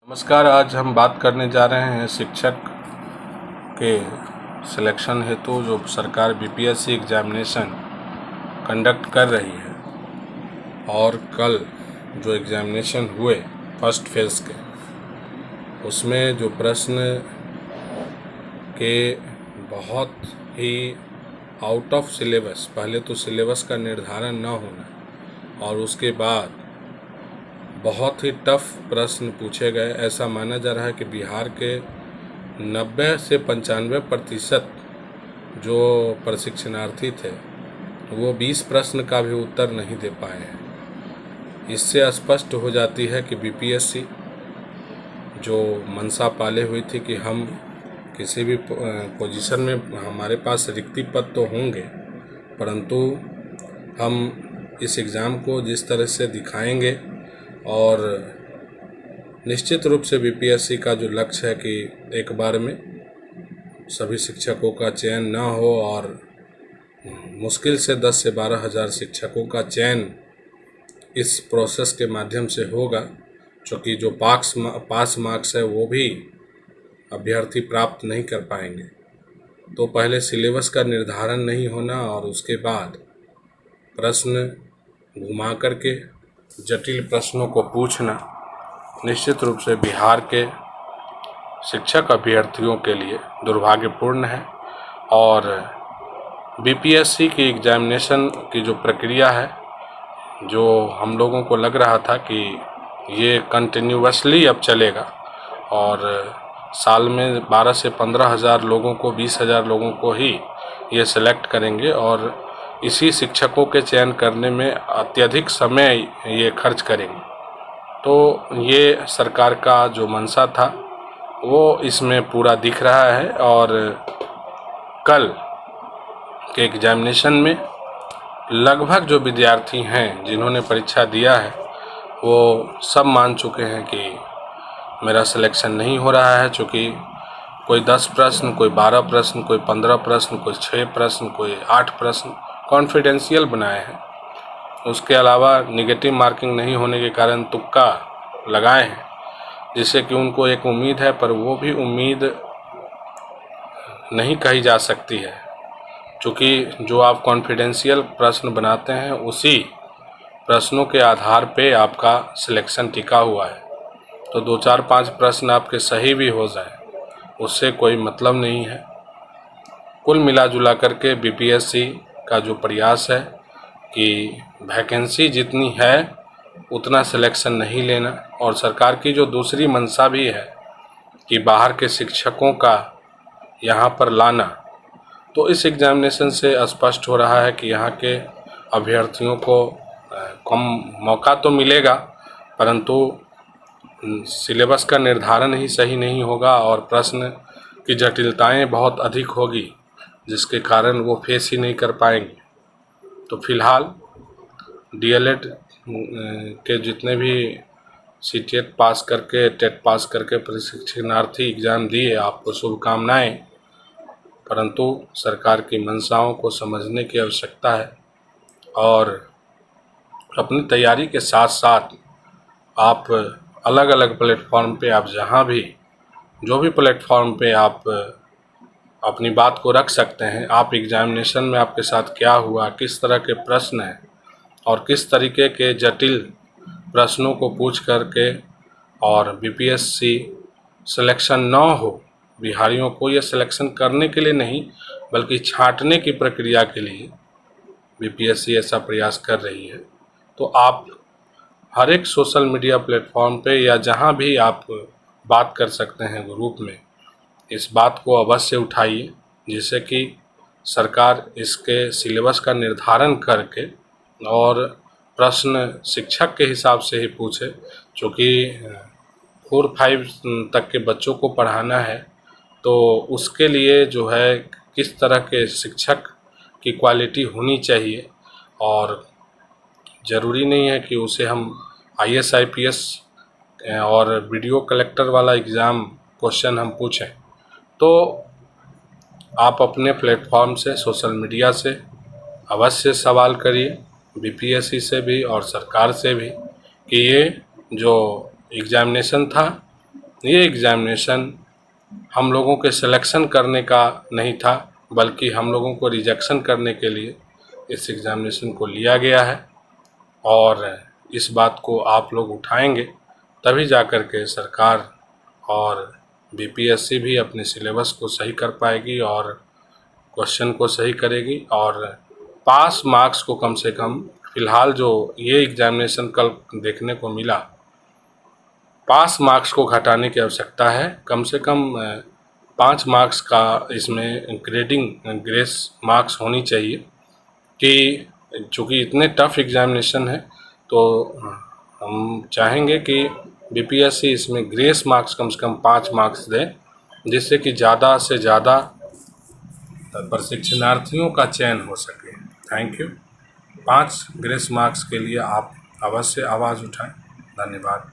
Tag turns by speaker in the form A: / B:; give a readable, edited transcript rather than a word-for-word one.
A: नमस्कार। आज हम बात करने जा रहे हैं शिक्षक के सिलेक्शन हेतु जो सरकार बीपीएससी एग्जामिनेशन कंडक्ट कर रही है और कल जो एग्जामिनेशन हुए फर्स्ट फेज़ के, उसमें जो प्रश्न के बहुत ही आउट ऑफ सिलेबस, पहले तो सिलेबस का निर्धारण न होना और उसके बाद बहुत ही टफ प्रश्न पूछे गए। ऐसा माना जा रहा है कि बिहार के 90 से 95% जो प्रशिक्षणार्थी थे वो 20 प्रश्न का भी उत्तर नहीं दे पाए हैं। इससे स्पष्ट हो जाती है कि बीपीएससी जो मनसा पाले हुई थी कि हम किसी भी पोजीशन में हमारे पास रिक्ति पद तो होंगे, परंतु हम इस एग्ज़ाम को जिस तरह से दिखाएंगे और निश्चित रूप से बीपीएससी का जो लक्ष्य है कि एक बार में सभी शिक्षकों का चयन ना हो और मुश्किल से 10 से 12 हज़ार शिक्षकों का चयन इस प्रोसेस के माध्यम से होगा, क्योंकि जो पास मार्क्स है वो भी अभ्यर्थी प्राप्त नहीं कर पाएंगे। तो पहले सिलेबस का निर्धारण नहीं होना और उसके बाद प्रश्न घुमा करके जटिल प्रश्नों को पूछना निश्चित रूप से बिहार के शिक्षक अभ्यर्थियों के लिए दुर्भाग्यपूर्ण है। और बीपीएससी की एग्जामिनेशन की जो प्रक्रिया है, जो हम लोगों को लग रहा था कि ये कंटिन्यूअसली अब चलेगा और साल में 12 से 15 हज़ार लोगों को, 20 हज़ार लोगों को ही ये सेलेक्ट करेंगे और इसी शिक्षकों के चयन करने में अत्यधिक समय ये खर्च करेंगे। तो ये सरकार का जो मंशा था वो इसमें पूरा दिख रहा है। और कल के एग्जामिनेशन में लगभग जो विद्यार्थी हैं जिन्होंने परीक्षा दिया है वो सब मान चुके हैं कि मेरा सिलेक्शन नहीं हो रहा है, चूँकि कोई 10 प्रश्न, कोई 12 प्रश्न, कोई 15 प्रश्न, कोई 6 प्रश्न, कोई 8 प्रश्न कॉन्फिडेंशियल बनाए हैं। उसके अलावा नेगेटिव मार्किंग नहीं होने के कारण तुक्का लगाए हैं, जिससे कि उनको एक उम्मीद है, पर वो भी उम्मीद नहीं कही जा सकती है, क्योंकि जो आप कॉन्फिडेंशियल प्रश्न बनाते हैं उसी प्रश्नों के आधार पे आपका सिलेक्शन टिका हुआ है। तो 2, 4, 5 प्रश्न आपके सही भी हो जाए उससे कोई मतलब नहीं है। कुल मिला जुला करके बीपीएससी का जो प्रयास है कि वैकेंसी जितनी है उतना सिलेक्शन नहीं लेना, और सरकार की जो दूसरी मंशा भी है कि बाहर के शिक्षकों का यहाँ पर लाना, तो इस एग्जामिनेशन से स्पष्ट हो रहा है कि यहाँ के अभ्यर्थियों को कम मौका तो मिलेगा, परंतु सिलेबस का निर्धारण ही सही नहीं होगा और प्रश्न की जटिलताएं बहुत अधिक होगी, जिसके कारण वो फेस ही नहीं कर पाएंगे। तो फिलहाल डीएलएड के जितने भी सीटेट पास करके, टेट पास करके प्रशिक्षणार्थी एग्ज़ाम दिए, आपको शुभकामनाएं, परंतु सरकार की मंशाओं को समझने की आवश्यकता है और अपनी तैयारी के साथ साथ आप अलग अलग प्लेटफॉर्म पे, आप जहाँ भी जो भी प्लेटफॉर्म पे आप अपनी बात को रख सकते हैं। आप एग्जामिनेशन में आपके साथ क्या हुआ, किस तरह के प्रश्न हैं और किस तरीके के जटिल प्रश्नों को पूछ करके और बीपीएससी सिलेक्शन न हो, बिहारियों को ये सिलेक्शन करने के लिए नहीं बल्कि छांटने की प्रक्रिया के लिए बीपीएससी ऐसा प्रयास कर रही है। तो आप हर एक सोशल मीडिया प्लेटफॉर्म पे या जहाँ भी आप बात कर सकते हैं ग्रुप में, इस बात को अवश्य उठाइए, जिससे कि सरकार इसके सिलेबस का निर्धारण करके और प्रश्न शिक्षक के हिसाब से ही पूछे, क्योंकि 4-5 तक के बच्चों को पढ़ाना है। तो उसके लिए जो है किस तरह के शिक्षक की क्वालिटी होनी चाहिए, और ज़रूरी नहीं है कि उसे हम आईएएस आईपीएस और वीडियो कलेक्टर वाला एग्ज़ाम क्वेश्चन हम पूछें। तो आप अपने प्लेटफॉर्म से, सोशल मीडिया से अवश्य सवाल करिए, बीपीएससी से भी और सरकार से भी, कि ये जो एग्ज़ामिनेशन था ये एग्ज़ामिनेशन हम लोगों के सिलेक्शन करने का नहीं था, बल्कि हम लोगों को रिजेक्शन करने के लिए इस एग्ज़ामिनेशन को लिया गया है। और इस बात को आप लोग उठाएंगे तभी जा कर के सरकार और बीपीएससी भी अपने सिलेबस को सही कर पाएगी और क्वेश्चन को सही करेगी, और पास मार्क्स को कम से कम, फ़िलहाल जो ये एग्ज़ामिनेशन कल देखने को मिला, पास मार्क्स को घटाने की आवश्यकता है। कम से कम 5 मार्क्स का इसमें ग्रेस मार्क्स होनी चाहिए, कि चूँकि इतने टफ एग्ज़ामिनेशन है तो हम चाहेंगे कि बीपीएससी इसमें ग्रेस मार्क्स कम से कम 5 मार्क्स दे, जिससे कि ज़्यादा से ज़्यादा प्रशिक्षणार्थियों का चयन हो सके। Thank you. 5 ग्रेस मार्क्स के लिए आप अवश्य आवाज़ उठाएं। धन्यवाद।